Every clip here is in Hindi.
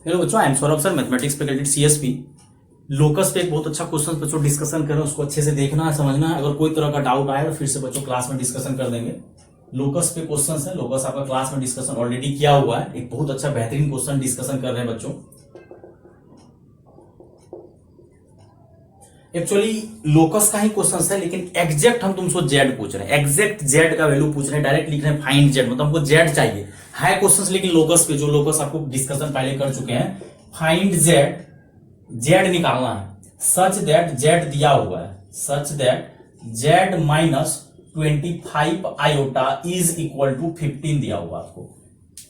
हेलो बच्चों, I am Saurabh sir, mathematics faculty CSP. Locus पे एक बहुत अच्छा क्वेश्चन बच्चों डिस्कशन कर रहे हैं, उसको अच्छे से देखना है, समझना है। अगर कोई तरह का डाउट आए तो फिर से बच्चों क्लास में डिस्कशन कर देंगे। लोकस पे क्वेश्चन है, लोकस आपका क्लास में डिस्कशन ऑलरेडी किया हुआ है। एक बहुत अच्छा बेहतरीन क्वेश्चन डिस्कशन कर रहे हैं बच्चों। एक्चुअली लोकस का ही क्वेश्चन है, लेकिन एग्जैक्ट हम तुमसे जेड पूछ रहे हैं। एग्जैक्ट जेड का वैल्यू पूछ रहे हैं, डायरेक्ट लिख रहे हैं फाइंड जेड, मतलब हमको जेड चाहिए। है क्वेश्चन लेकिन लोकस पे, जो लोकस आपको डिस्कशन पहले कर चुके हैं। फाइंड जेड, जेड निकालना है। सच दैट जेड दिया हुआ है, such that Z minus 25 iota is equal to 15 दिया हुआ आपको।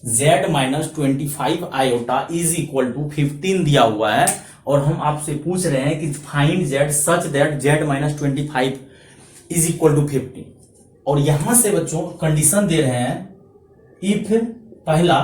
Z minus 25 iota is equal to 15 दिया हुआ है, और हम आपसे पूछ रहे हैं कि find Z such that Z minus 25 is equal to 15। और यहां से बच्चों कंडीशन दे रहे हैं, इफ पहला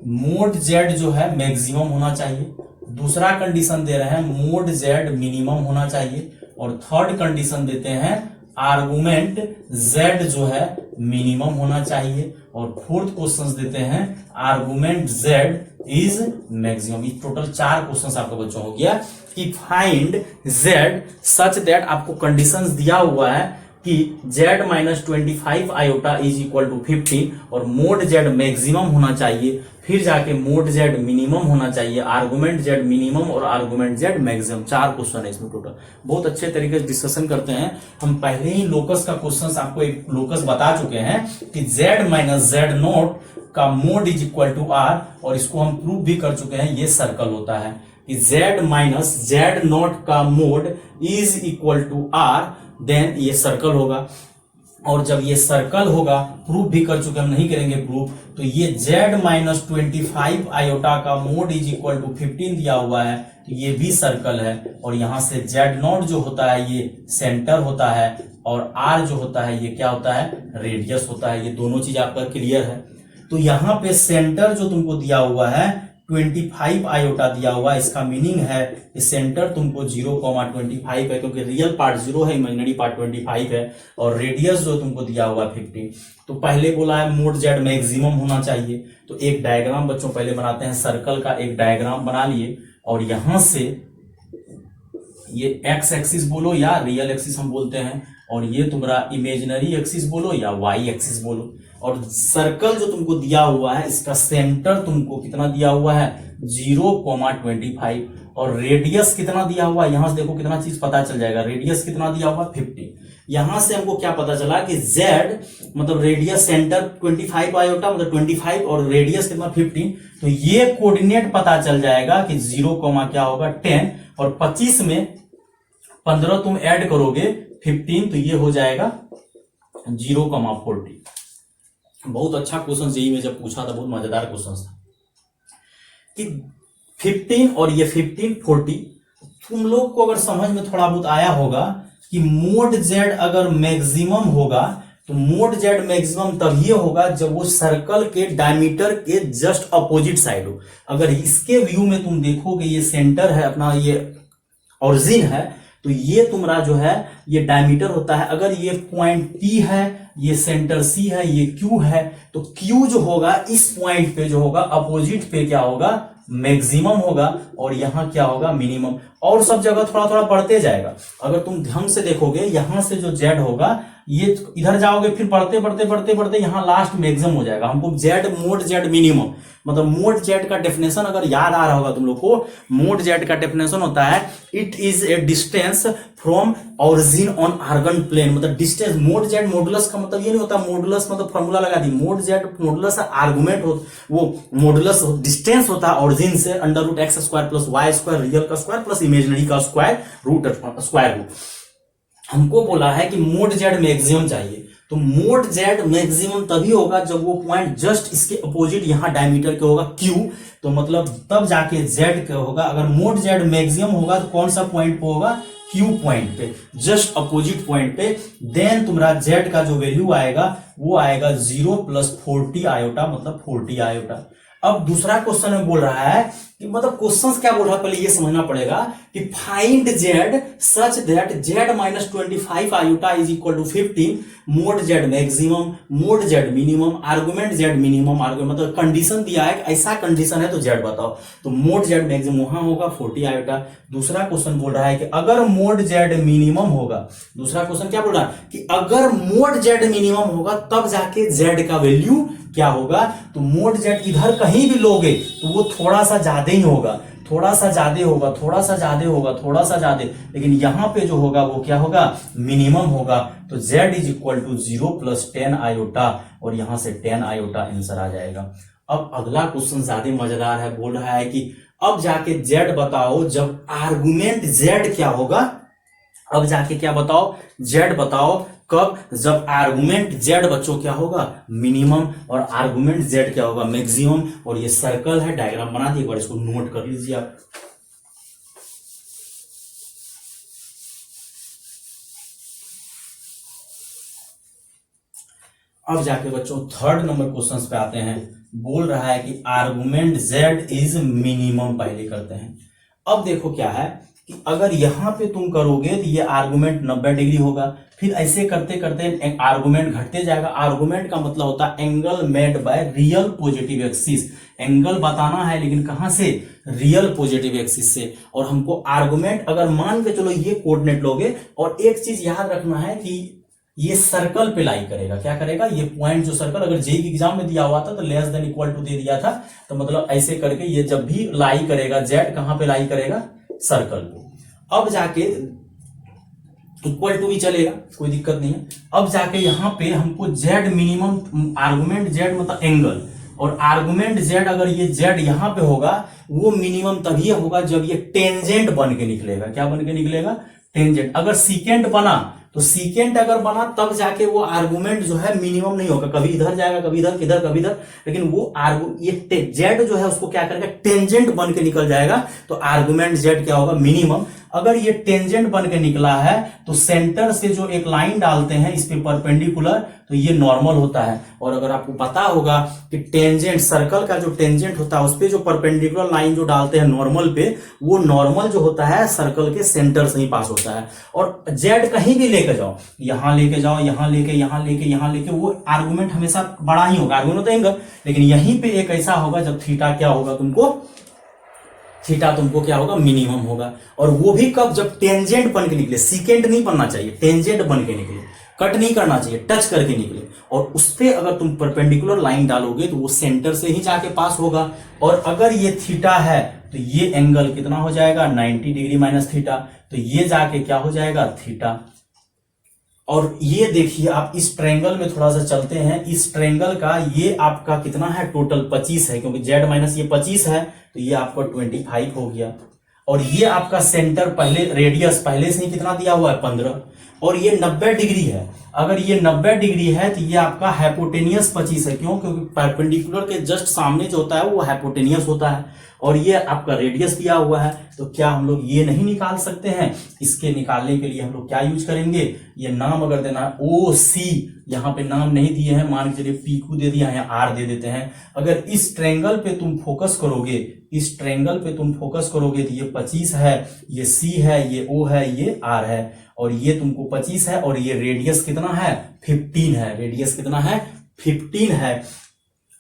मोड जेड जो है मैक्सिमम होना चाहिए, दूसरा कंडीशन दे रहे हैं मोड जेड मिनिमम होना चाहिए, और थर्ड कंडीशन देते हैं आर्गुमेंट जेड जो है मिनिमम होना चाहिए, और फोर्थ क्वेश्चन देते हैं आर्गुमेंट जेड इज मैक्सिमम। ये टोटल 4 क्वेश्चन आपका बच्चों हो गया कि फाइंड जेड सच दैट आपको कंडीशंस दिया हुआ है कि Z minus 25 iota is equal to 15, और मोड जेड मैक्सिमम होना चाहिए, फिर जाके मोड जेड मिनिमम होना चाहिए, आर्गुमेंट जेड मिनिमम और आर्गुमेंट जेड मैक्सिमम। 4 क्वेश्चन है इसमें टोटल। बहुत अच्छे तरीके से डिस्कशन करते हैं। हम पहले ही लोकस का क्वेश्चन आपको एक लोकस बता चुके हैं कि जेड माइनस जेड नोट का mod is equal to R, और इसको हम प्रूव भी कर चुके हैं। ये सर्कल होता है कि जेड माइनस जेड नोट का mod is equal to R, then ये सर्कल होगा। और जब ये सर्कल होगा, प्रूफ भी कर चुके, हम नहीं करेंगे प्रूफ, तो ये z माइनस 25 आयोटा का मोड इज इक्वल टू 15 दिया हुआ है, तो ये भी सर्कल है। और यहां से z नॉट जो होता है ये सेंटर होता है, और r जो होता है ये क्या होता है, रेडियस होता है। ये दोनों चीज आपका क्लियर है। तो यहां पे सेंटर जो तुमको दिया हुआ है 25 आयोटा दिया हुआ है, इसका मीनिंग है कि सेंटर तुमको 0,25 है, क्योंकि रियल पार्ट 0 है, इमेजिनरी पार्ट 25 है, और रेडियस जो तुमको दिया हुआ है 15। तो पहले बोला है मोड जेड मैक्सिमम होना चाहिए, तो एक डायग्राम बच्चों पहले बनाते हैं। सर्कल का एक डायग्राम बना लिए, और यहां से ये एक्स एक्सिस बोलो या रियल एक्सिस हम बोलते हैं, और ये तुम्हारा इमेजिनरी एक्सिस बोलो या वाई एक्सिस बोलो। और सर्कल जो तुमको दिया हुआ है, इसका सेंटर तुमको कितना दिया हुआ है 0,25, और रेडियस कितना दिया हुआ है, यहां से देखो कितना चीज पता चल जाएगा। रेडियस कितना दिया हुआ 50। यहां से हमको क्या पता चला कि z मतलब रेडियस सेंटर 25 आयोटा मतलब 25, और रेडियस कितना 15। तो ये कोऑर्डिनेट पता चल जाएगा कि 0, क्या होगा 10, और 25 में 15 तुम ऐड करोगे 15, तो ये हो जाएगा 0,40। बहुत अच्छा क्वेश्चन जेईई में जब पूछा था, बहुत मजेदार क्वेश्चन था कि 15 और ये 15, 40। तुम लोग को अगर समझ में थोड़ा बहुत आया होगा कि मोड जेड अगर मैक्सिमम होगा, तो मोड जेड मैक्सिमम तभी होगा जब वो सर्कल के डायमीटर के जस्ट अपोजिट साइड हो। अगर इसके व्यू में तुम देखोगे, ये सेंटर है अपना, ये ओरिजिन है, तो ये तुम्हारा जो है ये डायमीटर होता है। अगर ये पॉइंट P है, ये सेंटर C है, ये Q है, तो Q जो होगा इस पॉइंट पे जो होगा अपोजिट पे क्या होगा मैक्सिमम होगा, और यहां क्या होगा मिनिमम। और सब जगह थोड़ा थोड़ा बढ़ते जाएगा। अगर तुम ढंग से देखोगे, यहां से जो Z होगा ये इधर जाओगे, फिर बढ़ते बढ़ते बढ़ते बढ़ते यहां लास्ट मैक्सिमम हो जाएगा। हमको Z मोड Z मिनिमम, मतलब मोड जेड का डेफिनेशन अगर याद आ रहा होगा तुम लोग को, मोड जेड का डेफिनेशन होता है it is a distance from origin on Argand plane. मतलब डिस्टेंस, मोड जेड मॉडुलस का मतलब ये नहीं होता, मॉडुलस मतलब फॉर्मूला लगा दी, मोड जेड मॉडुलस आर्गुमेंट हो, वो मॉडुलस डिस्टेंस होता है ओरिजिन से, under root X square plus Y square, real का स्क्वायर प्लस इमेजिनरी का स्क्वायर, रूट स्क्वायर रूट। हमको बोला है कि मोड जेड मैक्सिमम चाहिए, तो मोड जेड मैक्सिमम तभी होगा जब वो पॉइंट जस्ट इसके अपोजिट यहां डायमीटर के होगा Q, तो मतलब तब जाके Z का होगा। अगर मोड जेड मैक्सिमम होगा तो कौन सा पॉइंट पे होगा, Q पॉइंट पे, जस्ट अपोजिट पॉइंट पे। देन तुम्हारा Z का जो वैल्यू आएगा वो आएगा 0 + 40 आयोटा, मतलब 40 आयोटा। अब दूसरा क्वेश्चन में बोल रहा है कि मतलब क्वेश्चंस क्या बोल रहा है पहले ये समझना पड़ेगा कि find Z such that Z minus 25 iota is equal to 15 mod Z maximum mod Z minimum argument Z minimum argument, मतलब कंडीशन दिया है ऐसा कंडीशन है तो जेड बताओ। तो मोड जेड मैक्सिमम वहां होगा 40 आयोटा। दूसरा क्वेश्चन बोल रहा है कि अगर मोड जेड मिनिमम होगा, दूसरा क्वेश्चन क्या बोल रहा है कि अगर मोड जेड मिनिमम होगा तब जाके जेड का वैल्यू क्या होगा। तो मोड जेड इधर कहीं भी लोगे तो वो थोड़ा सा ज्यादा ही होगा, थोड़ा सा ज्यादा होगा, थोड़ा सा ज्यादा होगा, थोड़ा सा ज्यादा, लेकिन यहां पे जो होगा वो क्या होगा, मिनिमम होगा। तो z is equal to 0 plus 10 iota, और यहां से 10 आयोटा आंसर आ जाएगा। अब अगला क्वेश्चन ज्यादा मजेदार है, बोल रहा है कि अब जाके z बताओ जब आर्गुमेंट z क्या होगा। अब जाके क्या बताओ, z बताओ कब, जब आर्गुमेंट z बच्चों क्या होगा, मिनिमम, और आर्गुमेंट z क्या होगा, मैक्सिमम। और ये सर्कल है, डायग्राम बना दिए, एक बार इसको नोट कर लीजिए आप। अब जाके बच्चों थर्ड नंबर क्वेश्चन पे आते हैं। बोल रहा है कि आर्गुमेंट z इज मिनिमम पहले करते हैं। अब देखो क्या है कि अगर यहां पे तुम करोगे तो ये आर्गुमेंट 90 डिग्री होगा, फिर ऐसे करते करते आर्गुमेंट घटते जाएगा। आर्गुमेंट का मतलब होता है angle made by real positive axis. Angle बताना है लेकिन कहां से, रियल पॉजिटिव एक्सिस से। और हमको आर्गुमेंट अगर मान के चलो ये कोऑर्डिनेट लोगे, और एक चीज याद रखना है कि ये सर्कल पे लाई करेगा, क्या करेगा, ये पॉइंट जो सर्कल अगर जेई के एग्जाम में दिया हुआ था तो लेस देन इक्वल टू दे दिया था, तो मतलब ऐसे करके ये जब भी लाई करेगा जेड कहां पे लाई करेगा, सर्कल पे। अब जाके इक्वल टू भी चलेगा, कोई दिक्कत नहीं है। अब जाके यहां पे हमको जेड मिनिमम, आर्गुमेंट जेड मतलब एंगल, और आर्गुमेंट जेड अगर ये जेड यहां पे होगा वो मिनिमम तभी होगा जब ये टेंजेंट बन के निकलेगा। क्या बन के निकलेगा, टेंजेंट। अगर सीकेंट बना तो सीकेंट अगर बना तब जाके वो आर्गुमेंट जो है मिनिमम नहीं होगा, कभी इधर जाएगा, कभी इधर, किधर, कभी इधर, लेकिन वो ये जेड जो है उसको क्या करेगा, टेंजेंट बन के निकल जाएगा, तो आर्गुमेंट जेड क्या होगा, मिनिमम। अगर ये टेंजेंट बन के निकला है तो सेंटर से जो एक लाइन डालते हैं इस पे परपेंडिकुलर, तो ये नॉर्मल होता है। और अगर आपको पता होगा कि टेंजेंट, सर्कल का जो टेंजेंट होता है उस पे जो परपेंडिकुलर लाइन जो डालते हैं नॉर्मल पे, वो नॉर्मल जो होता है सर्कल के सेंटर से ही पास होता है। और जेड कहीं भी लेके जाओ, यहां लेके जाओ, यहां लेके, यहां लेके, यहां लेके, वो आर्गुमेंट हमेशा बड़ा ही होगा, आर्गुमेंट होता है, लेकिन यहीं पे एक ऐसा होगा जब थीटा क्या होगा तुमको, थीटा तुमको क्या होगा, मिनिमम होगा। और वो भी कब, जब टेंजेंट बन के निकले, सीकेंट नहीं बनना चाहिए, टेंजेंट बन के निकले, कट नहीं करना चाहिए, टच करके निकले। और उस पे अगर तुम परपेंडिकुलर लाइन डालोगे तो वो सेंटर से ही जाके पास होगा। और अगर ये थीटा है तो ये एंगल कितना हो जाएगा, 90 डिग्री माइनस थीटा, तो ये जाके क्या हो जाएगा, थीटा। और ये देखिए आप इस ट्रायंगल में थोड़ा सा चलते हैं, इस ट्रायंगल का ये आपका कितना है, टोटल 25 है, क्योंकि जेड माइनस ये 25 है तो ये आपका 25 हो गया। और ये आपका सेंटर पहले, रेडियस पहले से ही कितना दिया हुआ है, 15, और ये 90 डिग्री है। अगर ये 90 डिग्री है तो ये आपका हाइपोटेनियस 25 है, क्यों, क्योंकि परपेंडिकुलर के जस्ट सामने जो होता है वो हाइपोटेनियस होता है। और ये आपका रेडियस दिया हुआ है, तो क्या हम लोग ये नहीं निकाल सकते हैं। इसके निकालने के लिए हम लोग क्या यूज करेंगे, ये नाम अगर देना है ओ सी, यहाँ पे नाम नहीं दिए हैं, मान के चलिए पीक्यू दे दिया है, आर दे देते हैं। अगर इस ट्रायंगल पे तुम फोकस करोगे, इस ट्रायंगल पे तुम फोकस करोगे तो ये 25 है, ये सी है, ये ओ है, ये आर है, और ये तुमको 25 है, और ये रेडियस कितना है, 15 है, रेडियस कितना है, 15 है,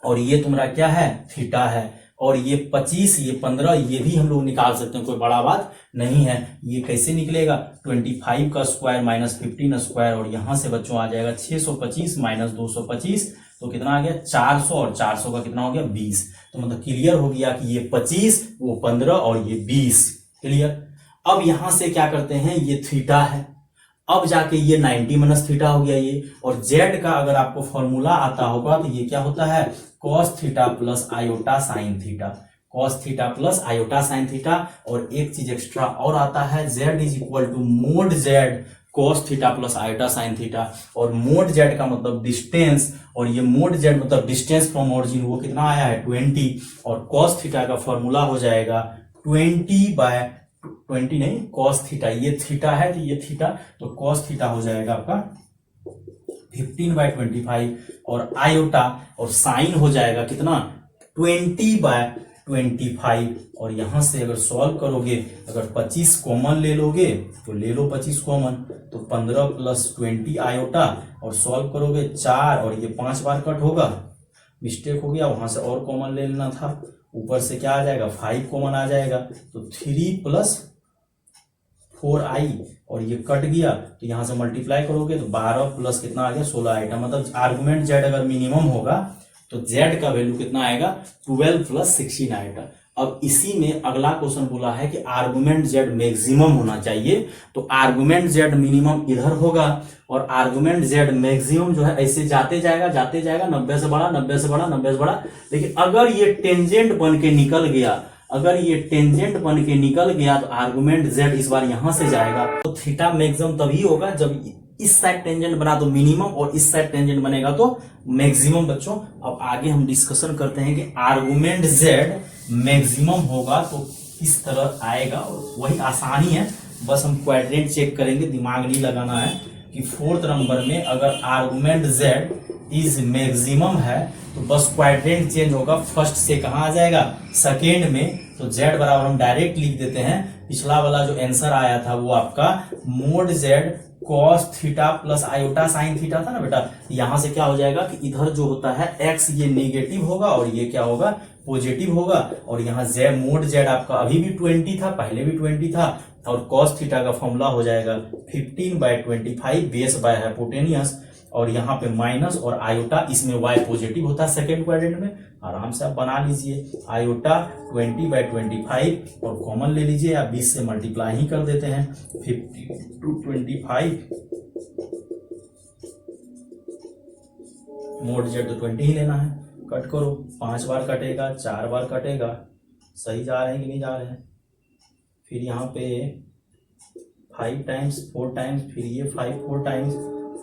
और ये तुम्हारा क्या है, थीटा है। और ये 25, ये 15, ये भी हम लोग निकाल सकते हैं, कोई बड़ा बात नहीं है। ये कैसे निकलेगा, 25 का स्क्वायर माइनस 15 स्क्वायर, और यहां से बच्चों आ जाएगा 625 माइनस 225, तो कितना आ गया, 400, और 400 का कितना हो गया, 20। तो मतलब क्लियर हो गया कि ये 25, वो 15 और ये 20, क्लियर। अब यहां से क्या करते हैं, ये थीटा है, अब जाके ये 90 माइनस थीटा हो गया ये। और जेड का अगर आपको फॉर्मूला आता होगा तो ये क्या होता है, cos theta plus iota sine theta, cos theta plus iota sine theta. और एक चीज एक्स्ट्रा और आता है, Z is equal to mod Z cos theta plus iota sine theta. और मोड जेड का मतलब डिस्टेंस, और ये मोड जेड मतलब डिस्टेंस फ्रॉम ओरिजिन, वो कितना आया है, 20। और कॉस थीटा का फॉर्मूला हो जाएगा 20 नहीं, कॉस थीटा, ये थीटा है तो ये थीटा, तो कॉस थीटा हो जाएगा आपका 15/25, और आयोटा और साइन हो जाएगा कितना, 20/25। 25 और यहां से अगर सॉल्व करोगे, अगर 25 कॉमन ले लोगे तो ले लो 25 कॉमन, तो 15 प्लस 20 आयोटा और सॉल्व करोगे 4 और ये 5 बार कट होगा, मिस्टेक हो गया, वहां से और कॉमन ले लेना था, ऊपर से क्या आ जाएगा 5 कॉमन आ जाएगा, तो 3 प्लस 4i और ये कट गया तो यहां से मल्टीप्लाई करोगे तो 12 प्लस कितना आ गया 16 आएगा। मतलब आर्गुमेंट z अगर मिनिमम होगा तो z का वैल्यू कितना आएगा 12 प्लस 16 आएगा। अब इसी में अगला क्वेश्चन बोला है कि आर्गुमेंट z मैक्सिमम होना चाहिए, तो आर्गुमेंट z मिनिमम इधर होगा और आर्गुमेंट z मैक्सिमम जो है ऐसे जाते जाएगा 90 से बड़ा 90 से बड़ा 90 से बड़ा, लेकिन अगर ये टेंजेंट बन के निकल गया, अगर ये टेंजेंट बन के निकल गया तो आर्गुमेंट z इस बार यहां से जाएगा, तो थीटा मैक्सिमम तभी होगा जब इस साइड टेंजेंट बना तो मिनिमम और इस साइड टेंजेंट बनेगा तो मैक्सिमम। बच्चों अब आगे हम डिस्कशन करते हैं कि आर्गुमेंट z मैक्सिमम होगा तो किस तरह आएगा, और वही आसानी है, बस हम क्वाड्रेंट चेक करेंगे, दिमाग नहीं लगाना है कि 4th नंबर में अगर आर्गुमेंट z इज मैक्सिमम है तो बस क्वाड्रेंट चेंज होगा, फर्स्ट से कहां आ जाएगा सेकेंड में, तो z बराबर हम डायरेक्ट लिख देते हैं। पिछला वाला जो आंसर आया था वो आपका mode z cos theta plus iota sine theta था ना बेटा, यहां से क्या हो जाएगा कि इधर जो होता है x ये नेगेटिव होगा और ये क्या होगा पॉजिटिव होगा, और यहाँ z मोड z आपका अभी भी 20 था, पहले भी 20 था, और cos थीटा का फॉर्मूला हो जाएगा 15/25 बेस बाय हाइपोटेनियस, और यहाँ पे माइनस और आयोटा, इसमें y पॉजिटिव होता है सेकेंड क्वाड्रेंट में, आराम से आप बना लीजिए आयोटा 20/25 और कॉमन ले लीजिए या 20 से मल्टीप्लाई ही कर देते हैं, 50/25 मोड z तो 20 ही लेना है, कट करो 5 बार कटेगा 4 बार कटेगा, सही जा रहे हैं कि नहीं जा रहे हैं, फिर यहाँ पे 5 टाइम्स 4 टाइम्स, फिर ये 5 4 टाइम्स,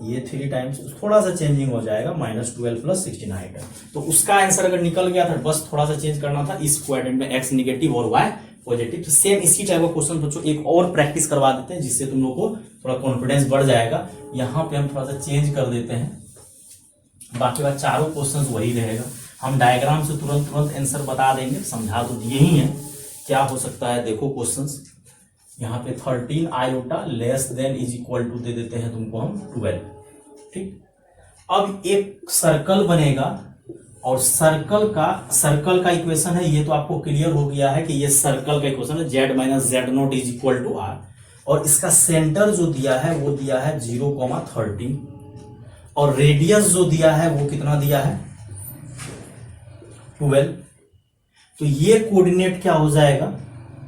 ये 3 टाइम्स, थोड़ा सा चेंजिंग हो जाएगा, -12 प्लस 16 आएगा। तो उसका आंसर अगर निकल गया था बस थोड़ा सा चेंज करना था, इस क्वाड्रेंट में x नेगेटिव और y पॉजिटिव। तो सेम इसी टाइप का क्वेश्चन बच्चों एक और प्रैक्टिस करवा देते हैं जिससे तुम लोग को थोड़ा कॉन्फिडेंस बढ़ जाएगा। यहाँ पे हम थोड़ा सा चेंज कर देते हैं, बाकी बात चारों क्वेश्चन वही रहेगा, हम डायग्राम से तुरंत आंसर बता देंगे, समझा तो दिए ही है क्या हो सकता है। देखो क्वेश्चंस यहाँ पे 13 iota less than is equal to दे देते हैं तुमको हम 12, ठीक। अब एक सर्कल बनेगा और सर्कल का इक्वेशन है, ये तो आपको क्लियर हो गया है कि ये सर्कल का इक्वेशन है, z minus z0 is equal to r, और इसका सेंटर जो दिया है वो दिया है 0,13 और रेडियस जो दिया है वो कितना दिया है 12। तो ये कोऑर्डिनेट क्या हो जाएगा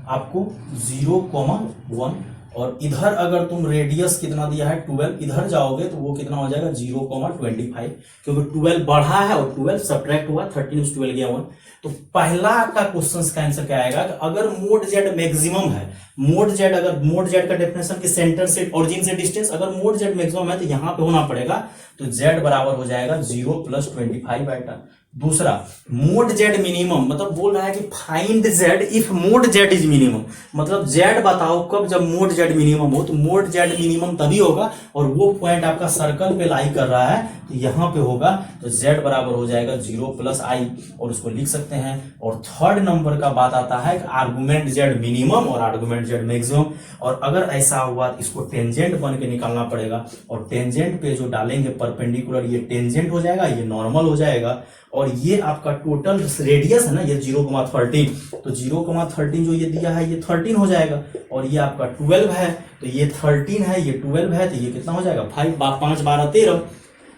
आपको 0,1, और इधर अगर तुम रेडियस कितना दिया है 12, इधर जाओगे तो वो कितना हो जाएगा 0,25, क्योंकि 12 बढ़ा है और 12 सब्ट्रैक्ट हुआ, 13 से 12 गया 1। तो पहला का क्वेश्चन का आंसर क्या आएगा कि अगर मोड z मैक्सिमम है, मोड z अगर मोड z का डेफिनेशन कि सेंटर से ओरिजिन से डिस्टेंस, अगर मोड z मैक्सिमम है तो यहां पे होना पड़ेगा, तो z बराबर हो जाएगा 0 + 25 आएगा। दूसरा मोड z मिनिमम, मतलब बोल रहा है कि find z if mode z is minimum, मतलब z बताओ कब जब मोड z मिनिमम हो, तो मोड z मिनिमम तभी होगा, और वो पॉइंट आपका सर्कल पे लाई कर रहा है तो यहां पे होगा, तो z बराबर हो जाएगा 0 + i, और उसको लिख सकते हैं। और थर्ड नंबर का बात आता है कि आर्गुमेंट z मिनिमम और आर्गुमेंट z मैक्सिमम, और अगर ऐसा हुआ तो इसको टेंजेंट बन के निकालना पड़ेगा, और टेंजेंट पे जो डालेंगे परपेंडिकुलर ये टेंजेंट हो जाएगा, ये नॉर्मल हो जाएगा, और ये आपका टोटल रेडियस है ना ये 0,13, तो 0,13 जो ये दिया है ये 13 हो जाएगा, और ये आपका 12 है तो ये 13 है, ये 12 है, तो ये कितना हो जाएगा 5 12 13।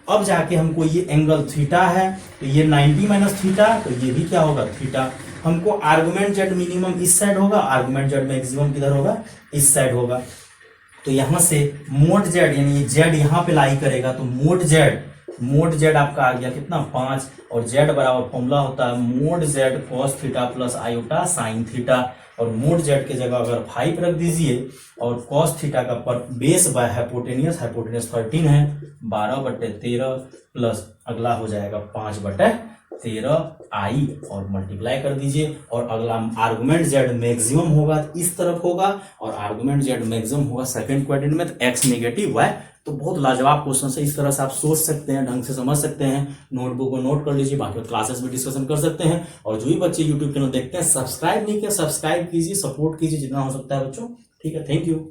अब जाके हमको ये एंगल थीटा है तो ये 90 माइनस थीटा, तो ये भी क्या होगा थीटा। हमको आर्गुमेंट z मिनिमम इस साइड होगा, आर्गुमेंट z मैक्सिमम किधर होगा इस साइड होगा, तो यहां से मोड z यानी z यहां पे लाई करेगा, तो मोड z आपका आ गया कितना 5, और z बराबर फॉर्मूला होता है mode z cos theta plus iota sine theta, और मोड z के जगह अगर 5 रख दीजिए, और cos थीटा का पर बेस बाय हाइपोटेनियस 13 है, 12/13 प्लस अगला हो जाएगा 5/13 i, और मल्टीप्लाई कर दीजिए, और अगला आर्गुमेंट z मैक्सिमम होगा इस तरफ होगा, और आर्गुमेंट z मैक्सिमम होगा सेकंड क्वाड्रेंट में, तो x नेगेटिव y तो बहुत लाजवाब क्वेश्चन है। इस तरह से आप सोच सकते हैं, ढंग से समझ सकते हैं, नोटबुक में नोट कर लीजिए, बाकी क्लासेस में डिस्कशन कर सकते हैं। और जो भी बच्चे यूट्यूब चैनल देखते हैं, सब्सक्राइब नहीं किया, सब्सक्राइब कीजिए, सपोर्ट कीजिए जितना हो सकता है बच्चों। ठीक है, थैंक यू।